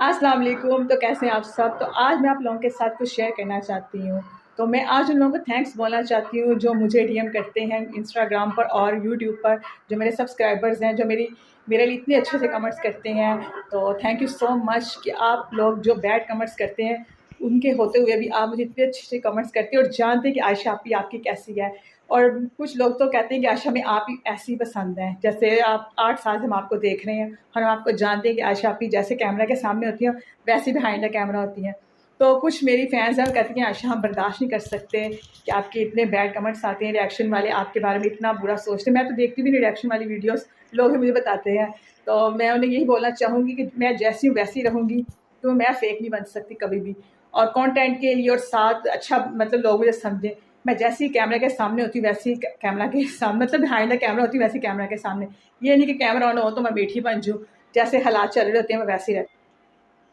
अस्सलाम वालेकुम। तो कैसे हैं आप सब। तो आज मैं आप लोगों के साथ कुछ शेयर करना चाहती हूँ। तो मैं आज उन लोगों को थैंक्स बोलना चाहती हूँ जो मुझे डीएम करते हैं इंस्टाग्राम पर और यूट्यूब पर, जो मेरे सब्सक्राइबर्स हैं, जो मेरे लिए इतने अच्छे से कमेंट्स करते हैं। तो थैंक यू सो मच कि आप लोग जो बैड कमेंट्स करते हैं उनके होते हुए भी आप मुझे इतने अच्छे से कमेंट्स करते हैं और जानते हैं कि आयशा आपकी कैसी है। और कुछ लोग तो कहते हैं कि आयशा में आप ही ऐसी पसंद है। जैसे आप 8 साल से हम आपको देख रहे हैं, हम आपको जानते हैं कि आयशा आप ही जैसे कैमरा के सामने होती हैं वैसे बिहाइंड द कैमरा होती हैं। तो कुछ मेरी फैंस हैं वो कहती हैं आयशा हम बर्दाश्त नहीं कर सकते कि आपके इतने बैड कमेंट्स आते हैं, रिएक्शन वाले आपके बारे में इतना बुरा सोचते हैं। मैं तो देखती भी नहीं रिएक्शन वाली वीडियोस, लोग ही मुझे बताते हैं। तो मैं उन्हें यही बोलना चाहूँगी कि मैं जैसी हूँ वैसी रहूँगी, तो मैं फेक नहीं बन सकती कभी भी। और कंटेंट के लिए और साथ अच्छा मतलब लोग मुझे समझें, मैं जैसी कैमरा के सामने होती हूँ वैसी कैमरा के सामने मतलब बिहाइंड द कैमरा होती हूँ वैसी कैमरा के सामने। ये नहीं कि कैमरा ऑन हो तो मैं मीठी बन जाऊँ, जैसे हालात चल रहे होते हैं मैं वैसी रहती हूँ।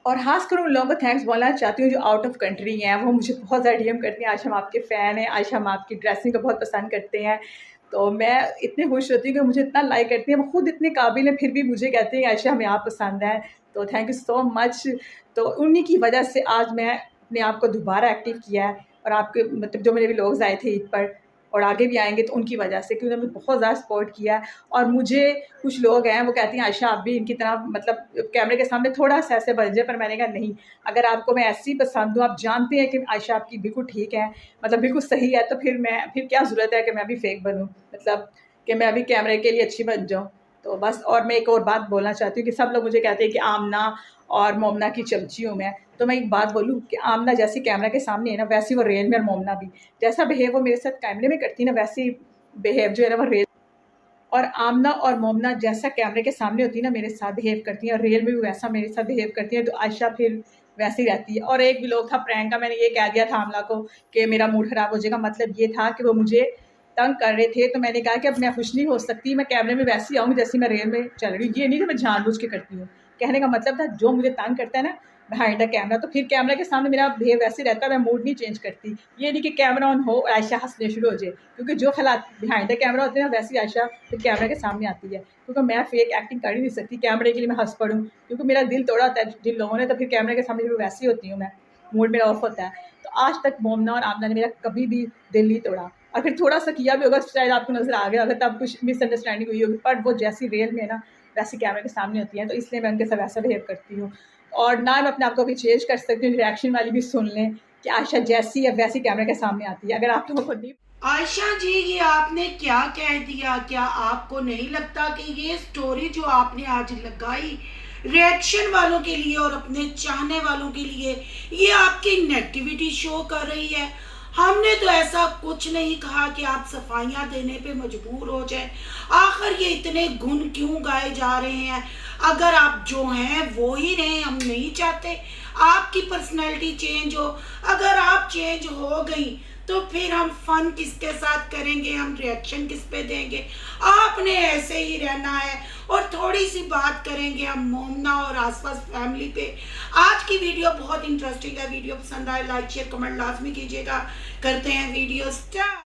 और ख़ासकर उन लोगों को थैंक्स बोलना चाहती हूँ जो आउट ऑफ कंट्री हैं। वो मुझे बहुत ज़्यादा डीएम करती हैं, आज हम आपके फ़ैन हैं, आज हम आपकी ड्रेसिंग को बहुत पसंद करते हैं। तो मैं इतनी खुश होती हूँ कि मुझे इतना लाइक करती हैं। वो खुद इतने काबिल हैं फिर भी मुझे कहते हैं आयशा हमें आप पसंद है। तो थैंक यू सो मच। तो उन्हीं की वजह से आज मैं अपने आप को दोबारा एक्टिव किया है। और आपके मतलब जो मेरे व्लॉग्स आए थे ईद पर और आगे भी आएंगे तो उनकी वजह से, क्योंकि उन्होंने बहुत ज़्यादा सपोर्ट किया है। और मुझे कुछ लोग हैं वो कहती हैं आयशा आप भी इनकी तरह मतलब कैमरे के सामने थोड़ा सा ऐसे बन जाए, पर मैंने कहा नहीं, अगर आपको मैं ऐसी पसंद हूँ, आप जानते हैं कि आयशा आपकी बिल्कुल ठीक है, मतलब बिल्कुल सही है, तो फिर क्या ज़रूरत है कि मैं भी फेक बनूँ, मतलब कि मैं अभी कैमरे के लिए अच्छी बन जाऊँ। तो बस। और मैं एक और बात बोलना चाहती हूँ कि सब लोग मुझे कहते हैं कि आमना और मोमना की चमची हूँ मैं। तो मैं एक बात बोलूँ कि आमना जैसी कैमरा के सामने है ना वैसी वो रियल में, और मोमना भी जैसा बिहेव वो मेरे साथ कैमरे में करती है ना वैसी बिहेव जो है ना वो रियल। और आमना और मोमना जैसा कैमरे के सामने होती है ना मेरे साथ बिहेव करती हैं और रियल में भी वैसा मेरे साथ बिहेव करती है। तो आयशा फिर वैसी रहती है। और एक भी लोग था प्रैंक का, मैंने ये कह दिया था आमला को कि मेरा मूड ख़राब हो जाएगा, मतलब ये था कि वो मुझे तंग कर रहे थे। तो मैंने कहा कि अब मैं खुश नहीं हो सकती, मैं कैमरे में वैसी आऊँगी जैसी मैं रियल में चल रही हूँ, ये नहीं कि मैं जानबूझ के करती हूँ। कहने का मतलब था जो मुझे तंग करता है ना बिहाइंड द कैमरा, तो फिर कैमरा के सामने मेरा बिहेव वैसे रहता है, मैं मूड नहीं चेंज करती। ये नहीं कि कैमरा ऑन हो और आयशा हंसने शुरू हो जाए, क्योंकि जो हालात बिहाइंड द कैमरा होते हैं ना वैसी आयशा फिर कैमरे के सामने आती है। क्योंकि मैं फेक एक्टिंग कर ही नहीं सकती कैमरे के लिए मैं हंस पड़ूँ, क्योंकि मेरा दिल तोड़ा होता है जिन लोगों ने, तो फिर कैमरे के सामने भी वैसी होती हूँ मैं, मूड मेरा ऑफ होता है। तो आज तक मोमना और आमना ने मेरा कभी भी दिल नहीं तोड़ा। और फिर थोड़ा सा किया भी होगा शायद आपको नज़र आ गया, अगर तब कुछ मिसअंडरस्टैंडिंग हुई होगी, पर वो जैसी रियल में है ना वैसी कैमरे के सामने होती हैं, तो इसलिए मैं उनके साथ वैसा बिहेव करती हूँ। और ना मैं अपने आप को भी चेंज कर सकती हूँ, रिएक्शन वाली भी सुन लें कि आयशा जैसी है वैसी कैमरे के सामने आती है। अगर आप लोगों को नहीं। आयशा जी, ये आपने क्या कह दिया? क्या आपको नहीं लगता कि ये स्टोरी जो आपने आज लगाई रिएक्शन वालों के लिए और अपने चाहने वालों के लिए, ये आपकी नेगेटिविटी शो कर रही है? हमने तो ऐसा कुछ नहीं कहा कि आप सफाइयां देने पे मजबूर हो जाएं। आखिर ये इतने गुण क्यों गाए जा रहे हैं? अगर आप जो हैं वो ही रहें, हम नहीं चाहते आपकी पर्सनैलिटी चेंज हो। अगर आप चेंज हो गई तो फिर हम फन किसके साथ करेंगे, हम रिएक्शन किस पे देंगे? आपने ऐसे ही रहना है और थोड़ी सी बात करेंगे हम मोमना और आसपास फैमिली पे। आज की वीडियो बहुत इंटरेस्टिंग है। वीडियो पसंद आए लाइक शेयर कमेंट लाजमी कीजिएगा। करते हैं वीडियो स्टार्ट।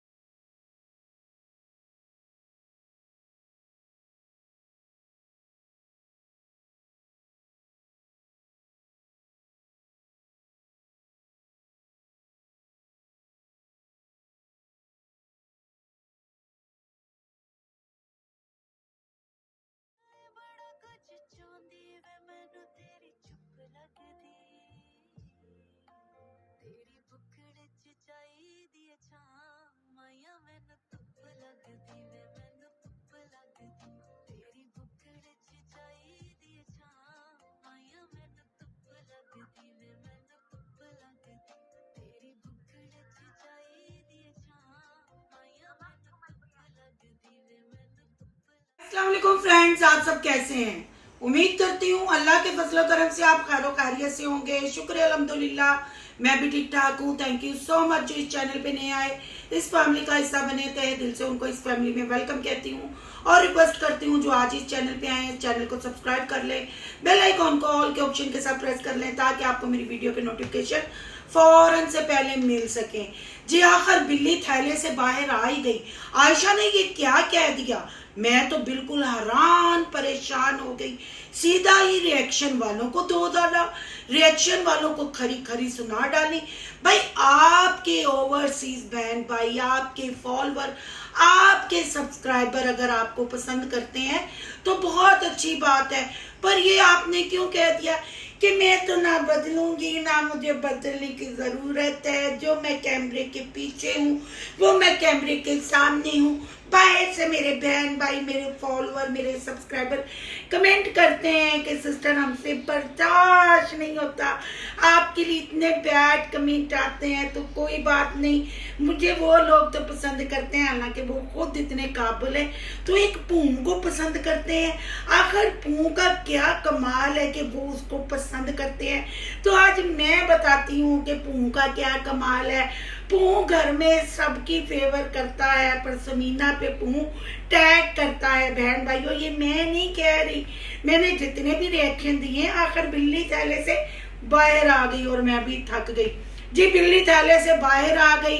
अस्सलाम वालेकुम फ्रेंड्स, आप सब कैसे हैं? उम्मीद करती हूँ अल्लाह के फजल करम से आप खैर खैरियत से होंगे। शुक्र अल्हम्दुलिल्लाह, मैं भी ठीक ठाक हूँ। थैंक यू सो मच जो इस चैनल पे नए आए, इस फैमिली का हिस्सा बने, तहे दिल से उनको इस फैमिली में वेलकम कहती हूँ और रिक्वेस्ट करती हूँ जो आज इस चैनल पे आए हैं इस चैनल को सब्सक्राइब कर ले, बेल आइकॉन को ऑल के ऑप्शन के साथ प्रेस कर लें ताकि आपको मेरी वीडियो के नोटिफिकेशन फौरन से पहले मिल सके। जी आखिर बिल्ली थैले से बाहर आ ही गई। आयशा ने ये क्या कह दिया? मैं तो बिल्कुल हैरान परेशान हो गई। सीधा ही रिएक्शन वालों को दो डाला, रिएक्शन वालों को खरी खरी सुना डाली। भाई आपके ओवरसीज बहन भाई, आपके फॉलोअर, आपके सब्सक्राइबर अगर आपको पसंद करते हैं तो बहुत अच्छी बात है, पर ये आपने क्यों कह दिया कि मैं तो ना बदलूंगी, ना मुझे बदलने की जरूरत है, जो मैं कैमरे के पीछे हूँ वो मैं कैमरे के सामने हूँ। बाहर से मेरे बहन भाई, मेरे फॉलोअर, मेरे सब्सक्राइबर कमेंट करते हैं कि सिस्टर हमसे बर्दाश्त नहीं होता, आपके लिए इतने बैड कमेंट आते हैं। तो कोई बात नहीं, मुझे वो लोग तो पसंद करते हैं, हालांकि वो खुद इतने काबिल है, तो एक पूम को पसंद करते हैं। आखिर पूम का क्या कमाल है कि वो उसको पसंद करते हैं। तो आज मैं बताती हूँ कि पूम का क्या कमाल है। पूम घर में सबकी फेवर करता है, पर समीना पे पूम टैग करता है। बहन भाइयों, ये मैं नहीं कह रही, मैंने जितने भी रिएक्शन दिए, आखिर बिल्ली थैले से बाहर आ गई और मैं भी थक गई जी। बिल्ली थैले से बाहर आ गई,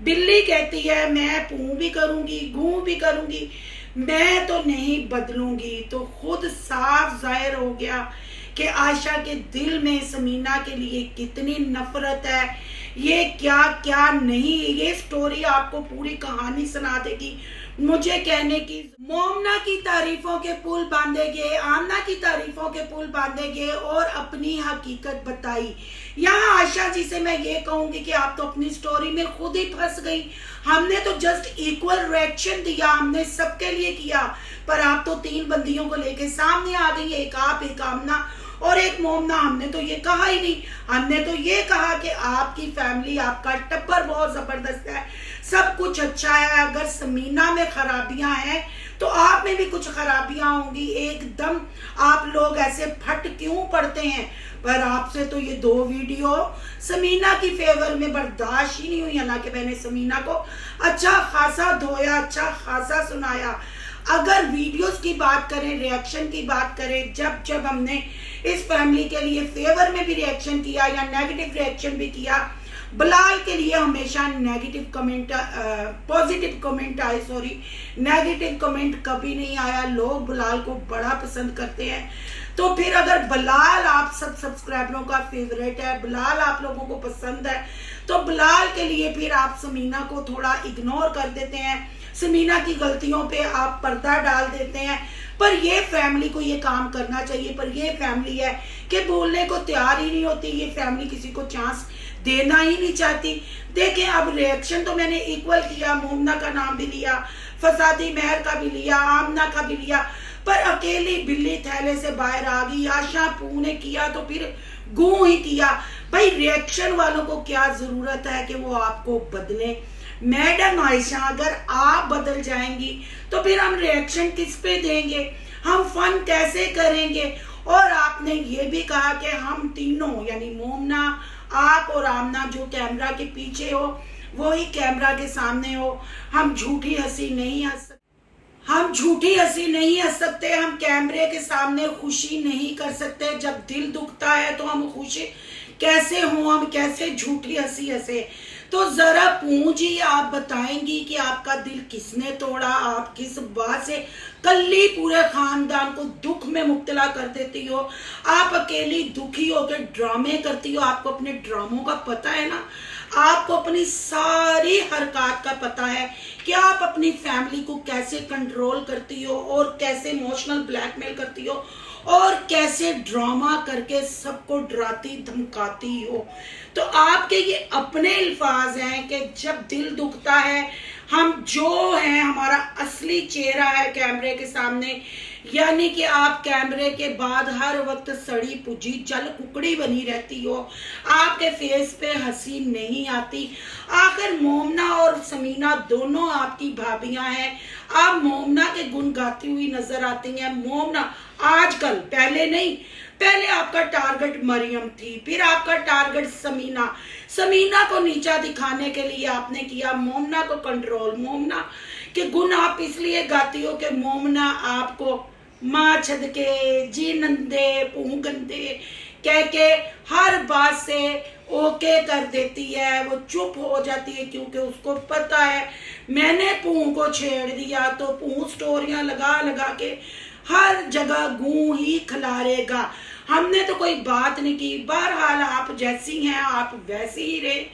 बिल्ली कहती है मैं पूं भी करूंगी, गूं भी करूंगी, मैं तो नहीं बदलूंगी। तो खुद साफ जाहिर हो गया कि आयशा के दिल में समीना के लिए कितनी नफरत है। ये क्या क्या नहीं, ये स्टोरी आपको पूरी कहानी सुना देगी। मुझे कहने की मोमना की तारीफों के पुल बांधे गए, आमना की तारीफों के पुल बांधे गए और अपनी हकीकत बताई। यहाँ आयशा जी से मैं ये कहूंगी कि आप तो अपनी स्टोरी में खुद ही फंस गई। हमने तो जस्ट इक्वल रिएक्शन दिया, हमने सबके लिए किया, पर आप तो 3 बंदियों को लेके सामने आ गई, एक आप, एक आमना और एक मोमना। हमने तो ये कहा ही नहीं, हमने तो ये कहा कि आपकी फैमिली, आपका टब्बर बहुत जबरदस्त है, सब कुछ अच्छा है। अगर समीना में खराबियां हैं तो आप में भी कुछ खराबियां होंगी। एकदम आप लोग ऐसे फट क्यों पड़ते हैं। पर आपसे तो ये 2 वीडियो समीना की फेवर में बर्दाश्त ही नहीं हुई। हालांकि मैंने समीना को अच्छा खासा धोया, अच्छा खासा सुनाया। अगर वीडियोस की बात करें, रिएक्शन की बात करें, जब जब हमने इस फैमिली के लिए फेवर में भी रिएक्शन किया या नेगेटिव रिएक्शन भी किया, बिलाल के लिए हमेशा नेगेटिव कमेंट, पॉजिटिव कमेंट आए, सॉरी, नेगेटिव कमेंट कभी नहीं आया। लोग बिलाल को बड़ा पसंद करते हैं। तो फिर अगर बिलाल आप सब सब्सक्राइबरों का फेवरेट है, बिलाल आप लोगों को पसंद है, तो बिलाल के लिए फिर आप समीना को थोड़ा इग्नोर कर देते हैं, समीना की गलतियों पे आप पर्दा डाल देते हैं। पर ये फैमिली को ये काम करना चाहिए, पर ये फैमिली है कि बोलने को तैयार ही नहीं होती। ये फैमिली किसी को चांस देना ही नहीं चाहती। देखें, अब रिएक्शन तो मैंने इक्वल किया, मोमना का नाम भी लिया, फसादी महर का भी लिया, आमना का भी लिया, पर अकेली बिल्ली थैले से बाहर आ गई। आशा पू ने किया तो फिर गू ही किया। भाई रिएक्शन वालों को क्या जरूरत है कि वो आपको बदले। मैडम आयशा, अगर आप बदल जाएंगी तो फिर हम रिएक्शन किस पे देंगे, हम फन कैसे करेंगे। और आपने ये भी कहा कि हम तीनों यानी मोमना, आप और आमना जो कैमरा के पीछे हो वो ही कैमरा के सामने हो। हम झूठी हंसी नहीं हंस सकते, हम झूठी हंसी नहीं हंस सकते, हम कैमरे के सामने खुशी नहीं कर सकते। जब दिल दुखता है तो हम खुश कैसे हों, हम कैसे झूठी हंसी हंसे। तो जरा पूंजी आप बताएंगी कि आपका दिल किसने तोड़ा, आप किस बात से कल्ली पूरे खानदान को दुख में मुब्तला कर देती हो। आप अकेली दुखी होकर ड्रामे करती हो, आपको अपने ड्रामों का पता है ना, आपको अपनी सारी हरकत का पता है कि आप अपनी फैमिली को कैसे कंट्रोल करती हो और कैसे इमोशनल ब्लैकमेल करती हो और कैसे ड्रामा करके सबको डराती धमकाती हो। तो आपके ये अपने अल्फाज हैं कि जब दिल दुखता है, हम जो हैं, हमारा असली चेहरा है कैमरे के सामने, यानी कि आप कैमरे के बाद हर वक्त सड़ी पुजी जल कुकड़ी बनी रहती हो, आपके फेस पे हंसी नहीं आती। आखिर मोमना और समीना दोनों आपकी भाभियां हैं, आप मोमना के गुण गाती हुई नजर आती हैं। मोमना आजकल, पहले नहीं, पहले आपका टारगेट मरियम थी, फिर आपका टारगेट समीना। समीना को नीचा दिखाने के लिए आपने किया मोमना को कंट्रोल। मोमना के गुण आप इसलिए गाती हो कि मोमना आपको माँ छद के, जी नंदे, पू गंदे कह के हर बात से ओके कर देती है, वो चुप हो जाती है, क्योंकि उसको पता है मैंने पू को छेड़ दिया तो पू स्टोरियां लगा लगा के हर जगह गूं ही खिलारेगा। हमने तो कोई बात नहीं की। बहरहाल आप जैसी हैं आप वैसी ही रहे।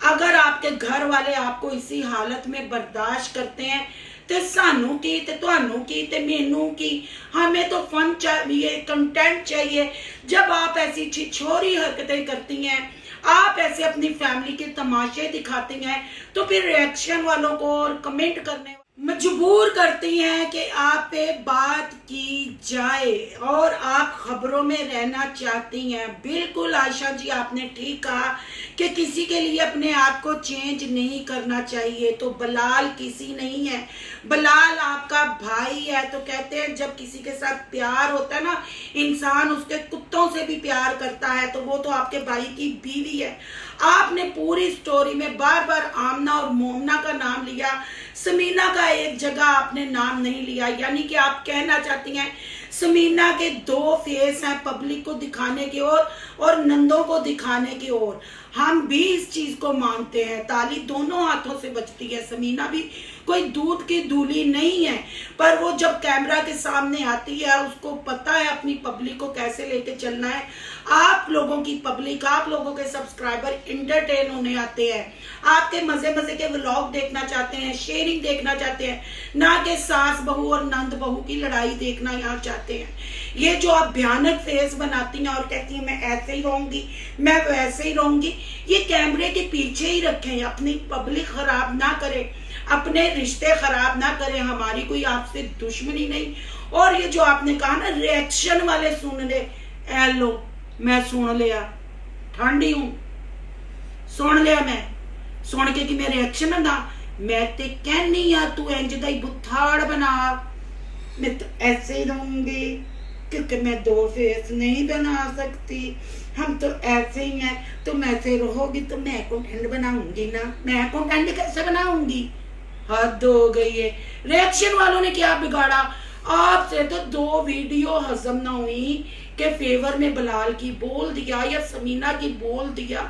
अगर आपके घर वाले आपको इसी हालत में बर्दाश्त करते हैं तो सानू की ते तुहानू की ते मैनू की, हमें तो फन चाहिए, कंटेंट चाहिए। जब आप ऐसी छिछोरी हरकतें करती हैं, आप ऐसे अपनी फैमिली के तमाशे दिखाती हैं, तो फिर रिएक्शन वालों को और कमेंट करने मजबूर करती हैं कि आप पे बात की जाए और आप खबरों में रहना चाहती हैं। बिल्कुल आयशा जी, आपने ठीक कहा कि किसी के लिए अपने आप को चेंज नहीं करना चाहिए। तो बलाल किसी नहीं है, बलाल आपका भाई है। तो कहते हैं जब किसी के साथ प्यार होता है ना, इंसान उसके कुत्तों से भी प्यार करता है, तो वो तो आपके भाई की बीवी है। आपने पूरी स्टोरी में बार बार आमना और मोमना का नाम लिया, समीना का एक जगह आपने नाम नहीं लिया। यानी कि आप कहना चाहती हैं समीना के दो फेस हैं, पब्लिक को दिखाने की और नंदों को दिखाने की ओर। हम भी इस चीज को मानते हैं, ताली दोनों हाथों से बजती है। समीना भी कोई दूध की दूली नहीं है, पर वो जब कैमरा के सामने आती है उसको पता है अपनी पब्लिक को कैसे लेके चलना है। आप लोगों की पब्लिक, आप लोगों के सब्सक्राइबर इंटरटेन होने आते हैं, आपके मजे मजे के व्लॉग देखना चाहते हैं, शेयरिंग देखना चाहते हैं, ना कि सास बहू और नंद बहू की लड़ाई देखना यहाँ चाहते हैं। ये जो आप भयानक फेस बनाती हैं और कहती हैं मैं ऐसे ही रहूंगी, मैं वैसे ही रहूंगी, ये कैमरे के पीछे ही रखें। अपनी पब्लिक खराब ना करें, अपने रिश्ते खराब ना करें। हमारी कोई आपसे दुश्मनी नहीं। और ये जो आपने कहा ना रिएक्शन वाले सुन ले, लो मैं सुन लिया, ठंडी हूं, सुन लिया मैं, सुन के कि मैं रिएक्शन ना, मैं ते कहनी आ तू इंज दा ही बुथाड़ बना, मैं तो ऐसे ही रहूंगी क्योंकि मैं दो फेस नहीं बना सकती, हम तो ऐसे ही हैं। तुम ऐसे रहोगी तो मैं कंटेंट बनाऊंगी ना, मैं कंटेंट कैसे बनाऊंगी? हद हो गई है। रिएक्शन वालों ने क्या बिगाड़ा? आपसे तो दो वीडियो हजम ना हुई के फेवर में बलाल की बोल दिया या समीना की बोल दिया।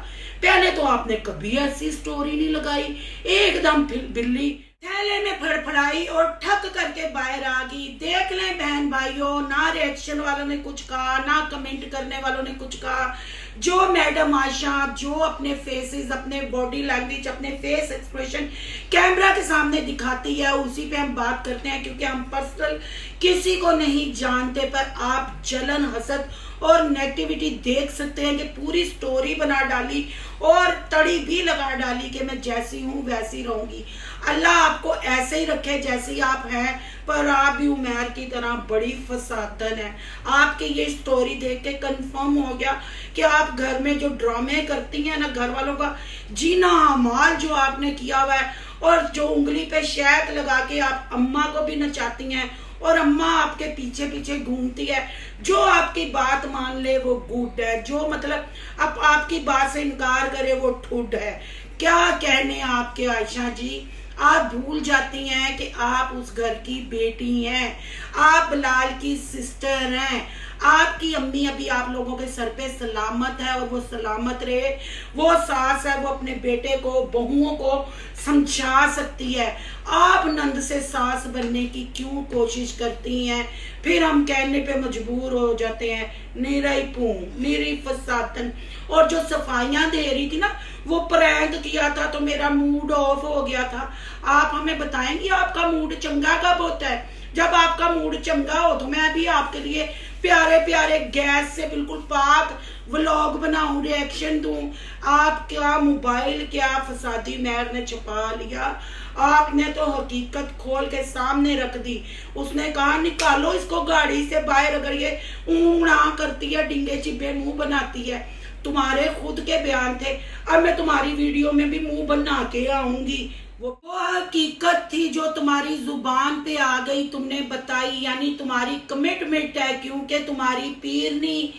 पहले तो आपने कभी ऐसी स्टोरी नहीं लगाई, एकदम बिल्ली थैले में फड़फड़ाई और ठक करके बाहर आ गई। देख लें बहन भाइयों, ना रिएक्शन वालों ने कुछ कहा, ना कमेंट करने वालों ने कुछ कहा। जो मैडम आयशा जो अपने फेसेस, अपने बॉडी लैंग्वेज, अपने फेस एक्सप्रेशन कैमरा के सामने दिखाती है, उसी पे हम बात करते हैं, क्योंकि हम पर्सनल किसी को नहीं जानते। पर आप जलन, हसद और नेगेटिविटी देख सकते हैं कि पूरी स्टोरी बना डाली और तड़ी भी लगा डाली कि मैं जैसी हूँ वैसी रहूंगी। अल्लाह आपको ऐसे ही रखे जैसे ही आप हैं, पर आप भी उमर की तरह बड़ी फसादन है। आपके ये स्टोरी देख के कंफर्म हो गया कि आप घर में जो ड्रामे करती हैं ना, घर वालों का जीना हमाल जो आपने किया हुआ है, और जो उंगली पे शहद लगा के आप अम्मा को भी नचाती हैं और अम्मा आपके पीछे पीछे घूमती है। जो आपकी बात मान ले वो गुड है, जो मतलब अब आपकी बात से इनकार करे वो ठुड है। क्या कहने आपके आयशा जी, आप भूल जाती हैं कि आप उस घर की बेटी हैं, आप बिलाल की सिस्टर हैं। आपकी अम्मी अभी आप लोगों के सर पे सलामत है और वो सलामत रहे। वो सास है, वो अपने बेटे को, बहुओं को समझा सकती है। आप नंद से सास बनने की क्यों कोशिश करती हैं? फिर हम कहने पे मजबूर हो जाते हैं निरी पू, निरी फसादन। और जो सफाइयां दे रही थी ना, वो प्रैंक किया था तो मेरा मूड ऑफ हो गया था। आप हमें बताएंगी आपका मूड चंगा कब होता है? जब आपका मूड चंगा हो तो मैं भी आपके लिए प्यारे प्यारे गैस से बिल्कुल पाक व्लॉग बनाऊं, रिएक्शन दूं। आपका मोबाइल क्या फसादी मैर ने छुपा लिया, आपने तो हकीकत खोल के सामने रख दी। उसने कहा निकालो इसको गाड़ी से बाहर, अगर ये ऊँगना करती है, डिंगे चिब्बे मुंह बनाती है। तुम्हारे खुद के बयान थे, अब मैं तुम्हारी वीडियो में भी मुंह बना के आऊंगी। वो हकीकत थी जो तुम्हारी जुबान पे आ गई, तुमने बताई, यानी तुम्हारी कमिटमेंट है, क्योंकि तुम्हारी पीरनी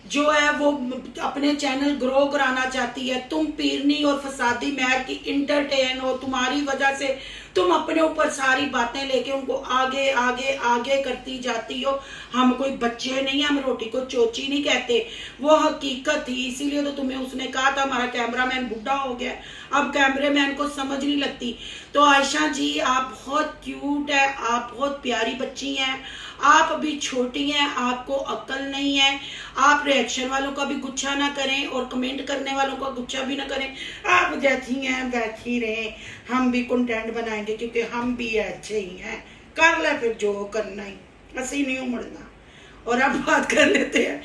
जो है वो अपने चैनल ग्रो कराना चाहती है। तुम पीरनी और फसादी मैर की इंटरटेन हो, तुम्हारी वजह से तुम अपने ऊपर सारी बातें लेके उनको आगे आगे आगे करती जाती हो। हम कोई बच्चे नहीं, हम रोटी को चोची नहीं कहते, वो हकीकत थी। इसीलिए तो तुम्हें उसने कहा था हमारा कैमरामैन बुढ़ा हो गया, अब कैमरामैन को समझ नहीं लगती। तो आयशा जी आप बहुत क्यूट है, आप बहुत प्यारी बच्ची हैं, आप अभी छोटी हैं, आपको अक्ल नहीं है। आप रिएक्शन वालों का भी गुच्छा ना करें और कमेंट करने वालों का गुच्छा भी ना करें। आप जैसी हैं वैसी रहें, हम भी कंटेंट बनाएंगे क्योंकि हम भी अच्छे ही हैं। कर ले फिर जो करना ही, असी नहीं उमड़ना। और अब बात कर लेते हैं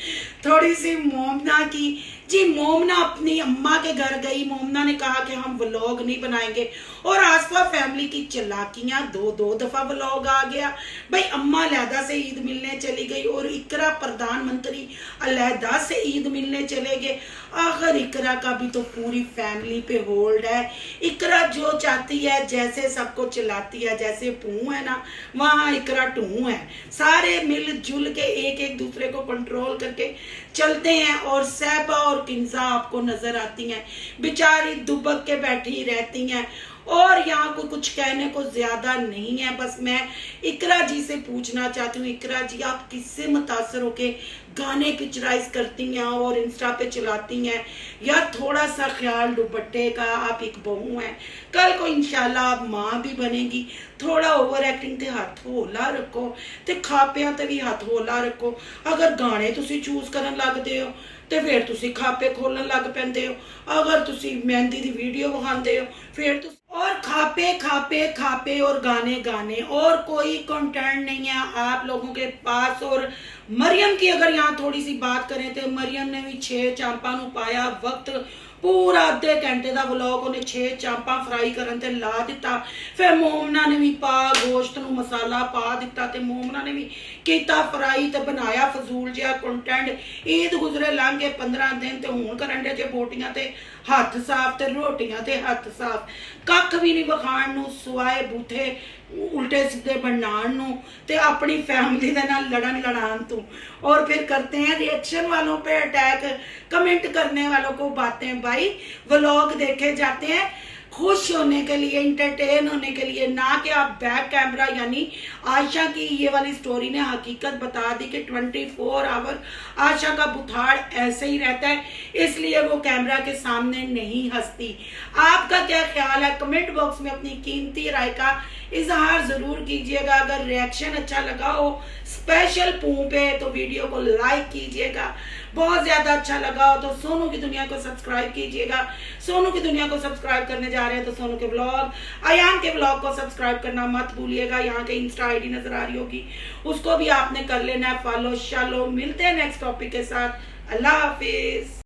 थोड़ी सी मोमना की। जी मोमना अपनी अम्मा के घर गई, मोमना ने कहा कि हम व्लॉग नहीं बनाएंगे और आसफा फैमिली की चलाकियां, दो दफा व्लॉग आ गया। भाई अम्मा अलहदा से ईद मिलने चली गई और इकरा प्रधानमंत्री अलहदा से ईद मिलने चले गए। आखिर इकरा का भी तो पूरी फैमिली पे होल्ड है। इकरा जो चाहती है, जैसे सबको चलाती है, जैसे पू है ना वहां इकरा टू है। सारे मिलजुल के एक दूसरे को कंट्रोल करके चलते हैं। और सहबा और किंजा आपको नजर आती हैं, बेचारी दुबक के बैठी रहती हैं और यहाँ को कुछ कहने को ज्यादा नहीं है। बस मैं इकरा जी से पूछना चाहती हूँ, इकरा जी आप किससे मुतासर होके गाने पिक्चराइज करती हैं और इंस्टा पे चलाती हैं, या थोड़ा सा ख्याल दुपट्टे का? आप एक बहू हैं, कल को इंशाल्लाह आप माँ भी बनेगी। थोड़ा ओवर एक्टिंग ते हथ होला रखो ते खापियां ते भी हथ होला रखो। अगर गाने तुसी चूज करन लगदे हो ते फिर तुसी खापे खोलन लग पैंदे हो। अगर तुसी मेहंदी दी वीडियो विखांदे हो फिर तुसी और खापे खापे खापे और गाने गाने, और कोई कंटेंट नहीं है आप लोगों के पास। और मरियम की अगर यहाँ थोड़ी सी बात करें तो मरियम ने भी 6 चांपा नू पाया वक्त, पूरा आधे घंटे का व्लॉग उन्हें 6 चांपा फ्राई करन ते ला दिता। फिर मोमना ने भी पा गोश्त नू मसाला पा दिता ते मोमना ने भी कीता फ्राई ते बनाया फजूल जिहा कंटेंट। ईद गुजरे लंघ गए 15 दिन ते हुण करन दे जे बोटियां ते हथ साफ ते रोटियां ते हथ साफ, कख भी नहीं विखाण नू सिवाए बूथे उल्टे सीधे बनाण नू ते अपनी फैमिली दे नाल लड़न लड़ान तू। और फिर करते हैं रिएक्शन वालों पे अटैक, कमेंट करने वालों को बातें। भाई व्लॉग देखे जाते हैं खुश होने के लिए, इंटरटेन होने के लिए, ना कि आप बैक कैमरा। यानी आयशा की ये वाली स्टोरी ने हकीकत बता दी कि 24 आवर आयशा का बुखार ऐसे ही रहता है, इसलिए वो कैमरा के सामने नहीं हंसती। आपका क्या ख्याल है? कमेंट बॉक्स में अपनी कीमती राय का इजहार जरूर कीजिएगा। अगर रिएक्शन अच्छा लगा हो स्पेशल पू पे तो वीडियो को लाइक कीजिएगा। बहुत ज्यादा अच्छा लगा हो तो सोनू की दुनिया को सब्सक्राइब कीजिएगा। सोनू की दुनिया को सब्सक्राइब करने जा रहे हैं तो सोनू के ब्लॉग, अयान के ब्लॉग को सब्सक्राइब करना मत भूलिएगा। यहाँ के इंस्टा आईडी नजर आ रही होगी, उसको भी आपने कर लेना है फॉलो। शालो, मिलते हैं नेक्स्ट टॉपिक के साथ। अल्लाह हाफिज।